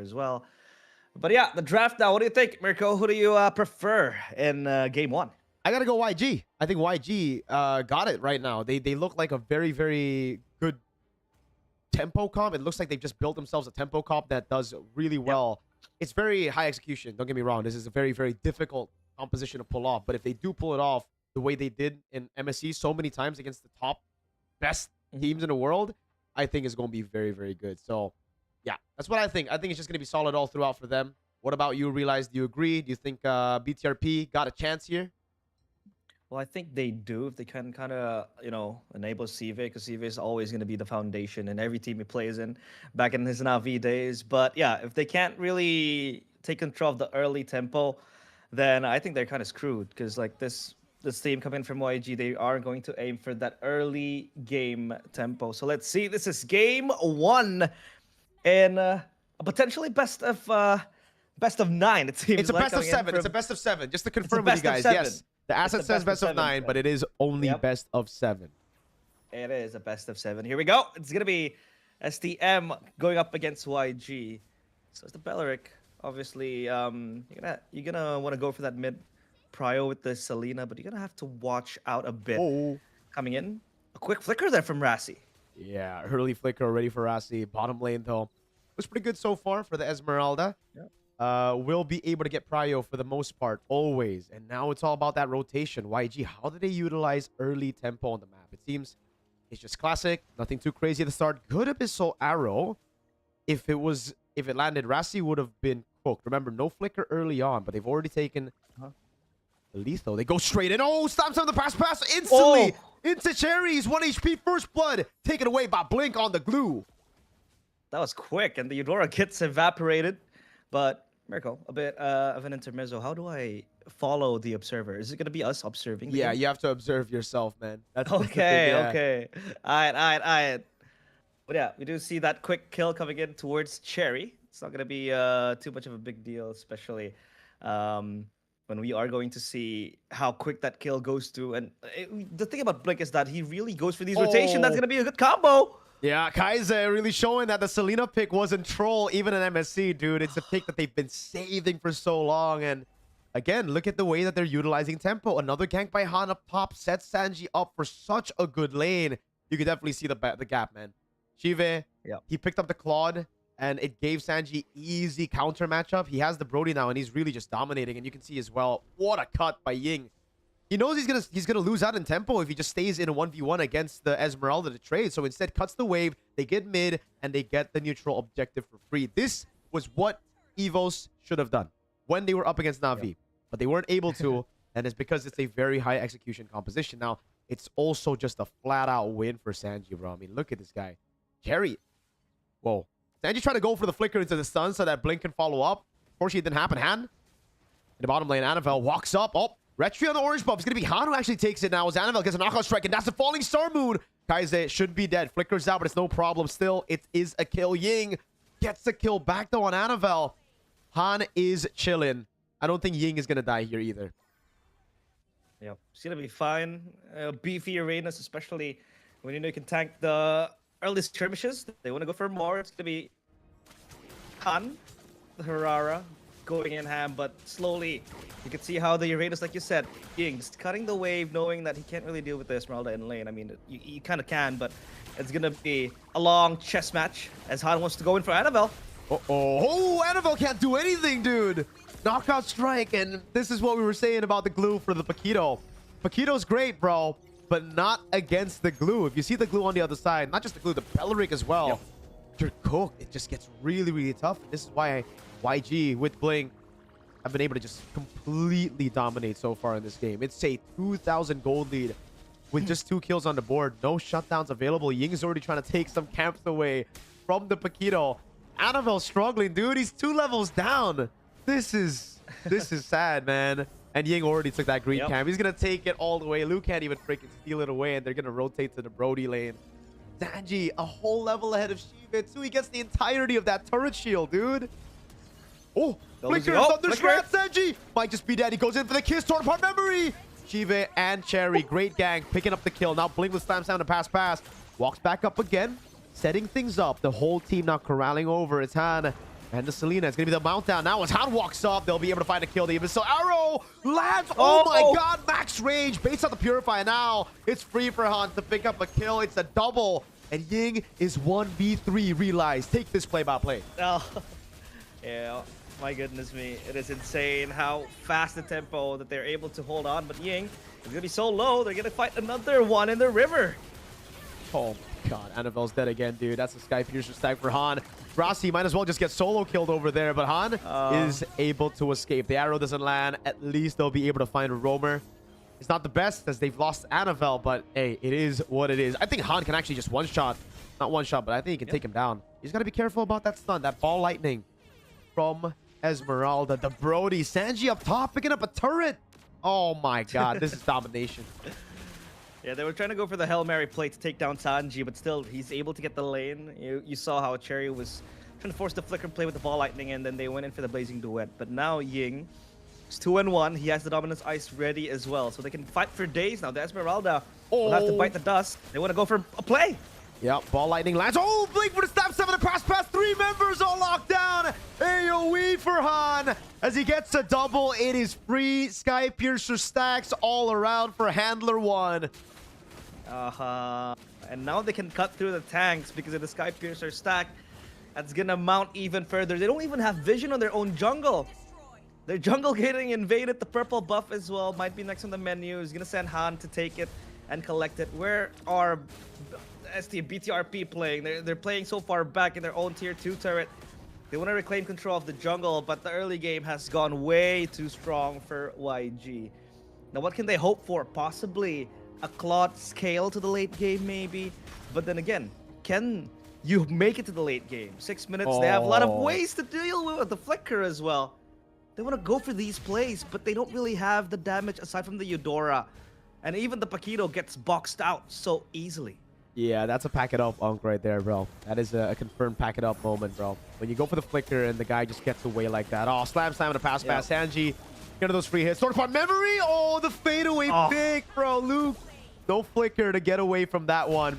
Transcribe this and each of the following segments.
as well. But yeah, the draft now. What do you think, Mirko? Who do you prefer in game one? I gotta go YG. I think YG got it right now. They look like a very, very good tempo comp. It looks like they've just built themselves a tempo comp that does really well. It's very high execution. Don't get me wrong. This is a very, very difficult composition to pull off. But if they do pull it off the way they did in MSC so many times against the top best teams in the world, I think it's going to be very, very good. So, yeah, that's what I think. I think it's just going to be solid all throughout for them. What about you, Realize? Do you agree? Do you think BTRP got a chance here? Well, I think they do if they can kind of, enable CV, because CV is always going to be the foundation in every team he plays in back in his Navi days. But yeah, if they can't really take control of the early tempo, then I think they're kind of screwed, because like this team coming from YG, they are going to aim for that early game tempo. So let's see. This is game one, and a potentially best of 9. It seems It's a like best of 7. It's a best of 7. Just to confirm with you guys, yes. The asset says best of 9, but it is only best of 7. It is a best of 7. Here we go. It's gonna be STM going up against YG. So it's the Belleric. Obviously, you're gonna want to go for that mid prio with the Selena, but you're gonna have to watch out a bit. Coming in, a quick flicker there from Rassi. Yeah, early flicker already for Rassi. Bottom lane though was pretty good so far for the Esmeralda. Will be able to get prio for the most part, always. And now it's all about that rotation. YG, how do they utilize early tempo on the map? It seems it's just classic. Nothing too crazy at the start. Good Abyssal Arrow. If it landed, Rassi would have been cooked. Remember, no flicker early on, but they've already taken the lethal. They go straight in. Oh, stops on the pass instantly. Into Cherries. 1 HP, first blood. Taken away by Blink on the glue. That was quick, and the Eudora gets evaporated. But Mirko, a bit of an intermezzo. How do I follow the observer? Is it gonna be us observing? Yeah, you have to observe yourself, man. That's okay. Okay. All right. But yeah, we do see that quick kill coming in towards Cherry. It's not gonna be too much of a big deal, especially when we are going to see how quick that kill goes to. And the thing about Blink is that he really goes for these rotation. That's gonna be a good combo. Yeah, Kaiser really showing that the Selena pick wasn't troll, even in MSC, dude. It's a pick that they've been saving for so long. And again, look at the way that they're utilizing tempo. Another gank by Han up top sets Sanji up for such a good lane. You can definitely see the gap, man. Shive, he picked up the Claude, and it gave Sanji easy counter matchup. He has the Brody now, and he's really just dominating. And you can see as well, what a cut by Ying. He knows he's gonna lose out in tempo if he just stays in a 1v1 against the Esmeralda to trade. So instead, cuts the wave. They get mid, and they get the neutral objective for free. This was what Evos should have done when they were up against Na'Vi, but they weren't able to, and it's because it's a very high execution composition. Now, it's also just a flat-out win for Sanji, bro. I mean, look at this guy. Jerry. Whoa. Sanji trying to go for the flicker into the stun so that Blink can follow up. Unfortunately, it didn't happen. Han in the bottom lane. Annabelle walks up. Oh. Retri on the orange buff. It's going to be Han who actually takes it now. As Annabelle gets a knockout strike, and that's the falling star moon. Kaize should be dead. Flickers out, but it's no problem. Still, it is a kill. Ying gets the kill back, though, on Annabelle. Han is chilling. I don't think Ying is going to die here either. Yeah, it's going to be fine. Beefy arenas, especially when you know you can tank the early skirmishes. They want to go for more. It's going to be Han, the Harara, going in ham, but slowly you can see how the Uranus, like you said, Ying's cutting the wave, knowing that he can't really deal with the Esmeralda in lane. I mean, you kind of can, but it's gonna be a long chess match as Han wants to go in for Annabelle. Oh, Annabelle can't do anything, dude. Knockout strike, and this is what we were saying about the glue for the Paquito. Paquito's great, bro, but not against the glue. If you see the glue on the other side, not just the glue, the Belleric as well, you're cooked. It just gets really, really tough. This is why YG with Blink have been able to just completely dominate so far in this game. It's a 2,000 gold lead with just 2 kills on the board. No shutdowns available. Ying is already trying to take some camps away from the Paquito. Annabelle's struggling, dude. He's 2 levels down. This is sad, man. And Ying already took that green camp. He's going to take it all the way. Lu can't even freaking steal it away, and they're going to rotate to the Brody lane. Sanji, a whole level ahead of Shiva, too. He gets the entirety of that turret shield, dude. Oh, Flicker, Thunder Shred, Sanji might just be dead. He goes in for the kiss, torn apart memory. Shiva and Cherry, great gang, picking up the kill. Now Blink with slams down to pass. Walks back up again, setting things up. The whole team now corralling over. It's Han And the Selena, it's going to be the mount down. Now as Han walks up, they'll be able to find a kill. The Abyssal Arrow lands. Oh my god, max range. Based on the Purifier now, it's free for Han to pick up a kill. It's a double. And Ying is 1v3. Realize, take this play-by-play. Oh, yeah, my goodness me. It is insane how fast the tempo that they're able to hold on. But Ying is going to be so low, they're going to fight another one in the river. Oh my god, Annabelle's dead again, dude. That's a Sky Piercer stack for Han. Rossi might as well just get solo killed over there, but Han is able to escape. The arrow doesn't land. At least they'll be able to find a roamer. It's not the best as they've lost Annabelle, but hey, it is what it is. I think Han can actually just one-shot. Not one-shot, but I think he can take him down. He's got to be careful about that stun, that ball lightning from Esmeralda. The Brody. Sanji up top picking up a turret. Oh my god, this is domination. Yeah, they were trying to go for the Hail Mary play to take down Sanji, but still, he's able to get the lane. You saw how Cherry was trying to force the flicker play with the ball lightning, and then they went in for the blazing duet. But now Ying is 2-1. He has the dominance ice ready as well, so they can fight for days now. The Esmeralda will have to bite the dust. They want to go for a play. Yep, ball lightning lands. Oh, Blink for the stab 7 across past 3 members all locked down. AoE for Han as he gets a double. It is free Sky Piercer stacks all around for Handler 1. And now they can cut through the tanks because of the Sky Piercer stack. That's gonna mount even further. They don't even have vision on their own jungle. Their jungle getting invaded. The purple buff as well might be next on the menu. He's gonna send Han to take it and collect it. Where are ST BTRP playing? They're playing so far back in their own tier 2 turret. They want to reclaim control of the jungle, but the early game has gone way too strong for YG. Now what can they hope for? Possibly a Claude scale to the late game maybe, but then again, can you make it to the late game? 6 minutes, they have a lot of ways to deal with the flicker as well. They want to go for these plays, but they don't really have the damage aside from the Eudora, and even the Paquito gets boxed out so easily. Yeah, that's a pack it up unk right there, bro. That is a confirmed pack it up moment, bro. When you go for the flicker and the guy just gets away like that. Oh, slam and a pass pass. Sanji, get those free hits. Sword apart memory. Oh, the fadeaway pick, bro. Luke. No flicker to get away from that one.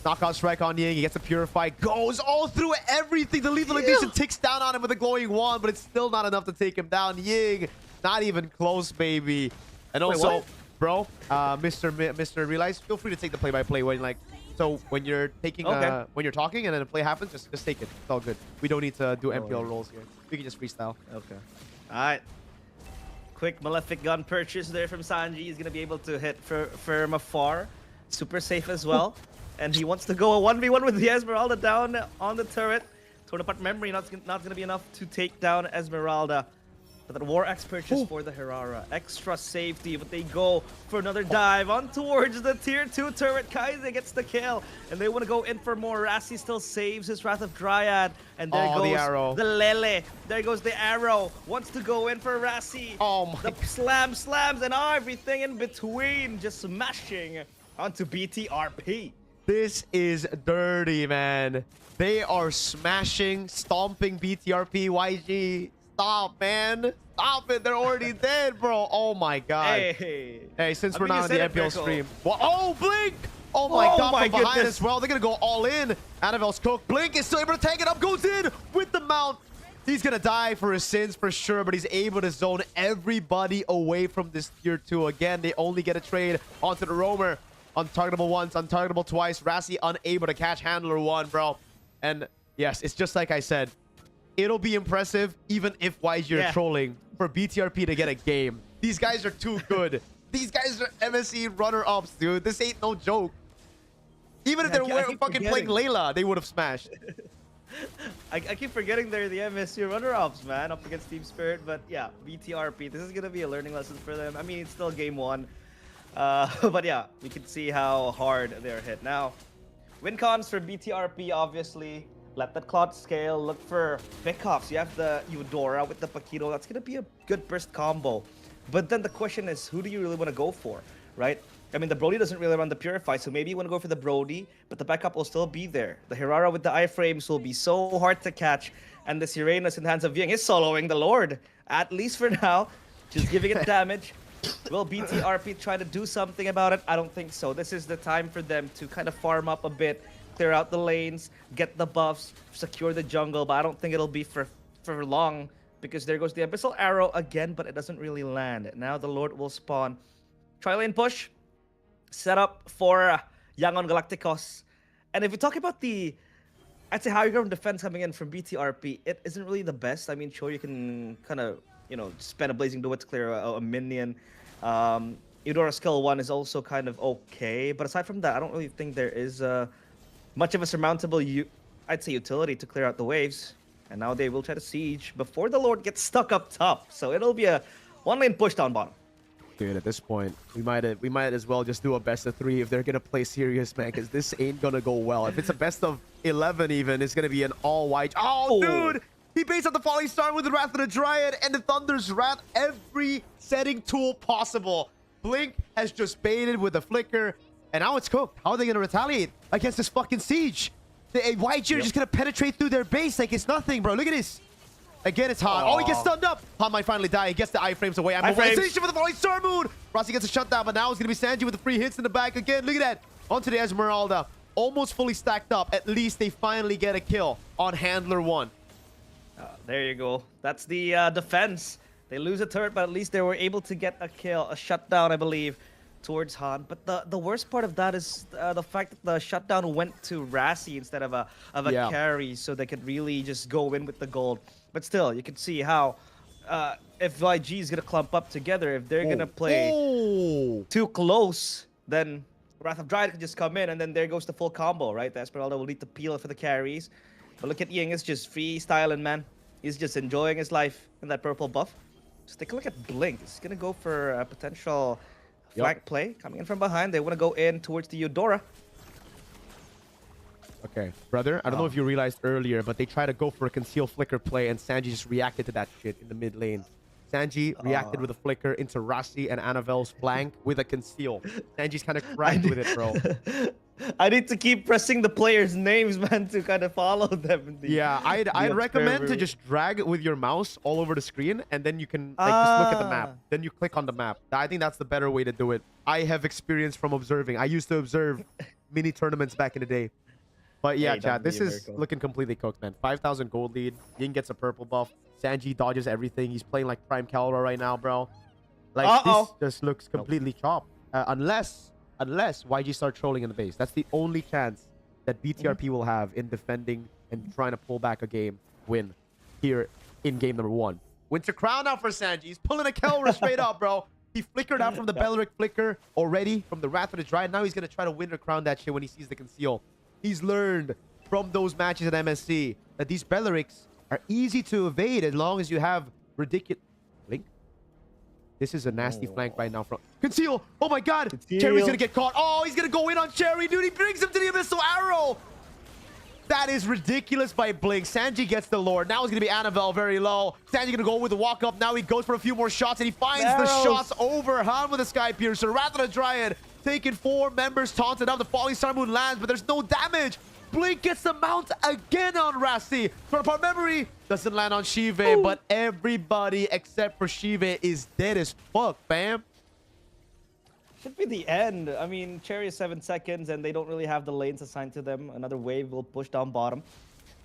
Knockout strike on Ying. He gets a purify. Goes all through everything. The lethal ignition ticks down on him with a glowing wand, but it's still not enough to take him down. Ying, not even close, baby. And also, bro, Mr. Realize, feel free to take the play-by-play when you're taking when you're talking and then a play happens, just take it. It's all good. We don't need to do MPL rolls here. We can just freestyle. Okay. All right. Quick Malefic gun purchase there from Sanji. He's going to be able to hit from afar. Super safe as well. And he wants to go a 1v1 with the Esmeralda down on the turret. Torn apart memory, not going to be enough to take down Esmeralda. But the War Axe purchase for the Herrera. Extra safety, but they go for another dive on towards the tier 2 turret. Kaize gets the kill, and they want to go in for more. Rassi still saves his Wrath of Dryad, and there goes the arrow. The Lele. There goes the arrow. Wants to go in for Rassi. Oh my The slams, and everything in between, just smashing onto BTRP. This is dirty, man. They are smashing, stomping BTRP, YG. Stop, man. Stop it. They're already dead, bro. Oh, my God. Hey, since we're not on the MPL stream. Well, oh, Blink. Oh, my God. From behind as well. They're going to go all in. Annabelle's cooked. Blink is still able to tank it up. Goes in with the mount. He's going to die for his sins for sure, but he's able to zone everybody away from this tier 2. Again, they only get a trade onto the roamer. Untargetable once, untargetable twice. Rassi unable to catch Handler 1, bro. And yes, it's just like I said. It'll be impressive even if YG are trolling for BTRP to get a game. These guys are too good. These guys are MSC runner-ups, dude. This ain't no joke. Even if they were fucking playing Layla, they would have smashed. I keep forgetting they're the MSC runner-ups, man, up against Team Spirit. But yeah, BTRP, this is going to be a learning lesson for them. I mean, it's still game 1. But yeah, we can see how hard they're hit. Now, win cons for BTRP, obviously. Let that Claude scale. Look for pickoffs. You have the Eudora with the Paquito. That's going to be a good burst combo. But then the question is, who do you really want to go for, right? I mean, the Brody doesn't really run the Purify, so maybe you want to go for the Brody, but the backup will still be there. The Herrera with the iframes will be so hard to catch, and this Uranus in the hands of Ying is soloing the Lord. At least for now, just giving it damage. Will BTRP try to do something about it? I don't think so. This is the time for them to kind of farm up a bit, clear out the lanes, get the buffs, secure the jungle, but I don't think it'll be for long because there goes the Abyssal Arrow again, but it doesn't really land. Now the Lord will spawn. Tri-lane push, set up for Yangon Galacticos. And if we talk about the, I'd say higher ground defense coming in from BTRP, it isn't really the best. I mean, sure, you can kind of, you know, spend a Blazing Duet to clear a minion. Eudora skill 1 is also kind of okay, but aside from that, I don't really think there is much of a surmountable, I'd say, utility to clear out the waves. And now they will try to siege before the Lord gets stuck up top. So it'll be a one-lane push down bottom. Dude, at this point, we might as well just do a best of 3 if they're gonna play serious, man, because this ain't gonna go well. If it's a best of 11 even, it's gonna be an all-white. Oh, dude! He baits out the Falling Star with the Wrath of the Dryad and the Thunder's Wrath, every setting tool possible. Blink has just baited with a flicker, and now it's cooked. How are they gonna retaliate against this fucking siege? The YG are just gonna penetrate through their base like it's nothing, bro. Look at this. Again, it's Han. Oh, he gets stunned up. Han might finally die. He gets the iframes away. I'm mobilization for the Falling Star Moon. Rossi gets a shutdown, but now it's going to be Sanji with the free hits in the back again. Look at that. Onto the Esmeralda. Almost fully stacked up. At least they finally get a kill on Handler 1. There you go. That's the defense. They lose a turret, but at least they were able to get a kill, a shutdown, I believe, towards Han. But the worst part of that is the fact that the shutdown went to Rassi instead of a carry, so they could really just go in with the gold. But still, you can see how if YG is going to clump up together, if they're going to play too close, then Wrath of Dryad can just come in, and then there goes the full combo, right? The Esmeralda will need to peel for the carries. But look at Ying, it's just freestyling, man. He's just enjoying his life in that purple buff. Just take a look at Blink. He's going to go for a potential flank play. Coming in from behind, they want to go in towards the Eudora. Okay, brother, I don't know if you realized earlier, but they tried to go for a conceal flicker play, and Sanji just reacted to that shit in the mid lane. Sanji reacted with a flicker into Rassi and Annavel's flank with a conceal. Sanji's kind of cracked with it, bro. I need to keep pressing the players' names, man, to kind of follow them. Yeah, I'd recommend to just drag it with your mouse all over the screen, and then you can like just look at the map. Then you click on the map. I think that's the better way to do it. I have experience from observing. I used to observe mini tournaments back in the day. But yeah, chat, this is looking completely cooked, man. 5,000 gold lead. Ying gets a purple buff. Sanji dodges everything. He's playing like Prime Calra right now, bro. Like, this just looks completely chopped. Unless YG start trolling in the base. That's the only chance that BTRP will have in defending and trying to pull back a game win here in game number 1. Winter Crown out for Sanji. He's pulling a Kelra straight up, bro. He flickered out from the Beleric flicker already from the Wrath of the Dryad. Now he's going to try to Winter Crown that shit when he sees the conceal. He's learned from those matches at MSC that these Belerics are easy to evade as long as you have ridiculous... Blink? This is a nasty flank right now from... Conceal! Oh my god! Conceal. Cherry's gonna get caught. Oh, he's gonna go in on Cherry, dude. He brings him to the Abyssal Arrow! That is ridiculous by Blink. Sanji gets the Lord. Now it's gonna be Annabelle very low. Sanji gonna go with the walk up. Now he goes for a few more shots, and he finds the shots over Han with the Sky Piercer. Wrath of the Dryad taking 4 members taunted up. The Falling Star Moon lands, but there's no damage. Blink gets the mount again on Rassi. Apart memory doesn't land on Shive, but everybody except for Shive is dead as fuck, fam. Should be the end. I mean, Cherry is 7 seconds, and they don't really have the lanes assigned to them. Another wave will push down bottom.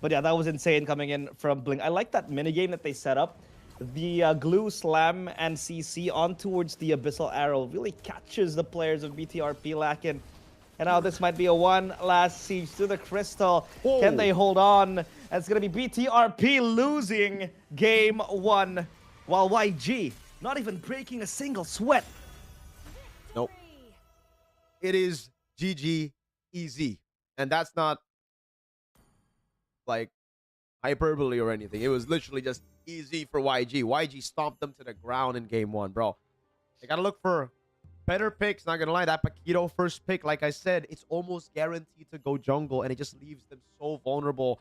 But yeah, that was insane coming in from Blink. I like that minigame that they set up. The glue, slam, and CC on towards the Abyssal Arrow really catches the players of BTRP lacking. And now this might be a one last siege to the crystal. Whoa. Can they hold on? And it's going to be BTRP losing game 1, while YG not even breaking a single sweat. Nope. It is GG easy. And that's not like hyperbole or anything. It was literally just easy for YG. YG stomped them to the ground in game 1, bro. They got to look for better picks. Not gonna lie, that Paquito first pick, like I said, it's almost guaranteed to go jungle, and it just leaves them so vulnerable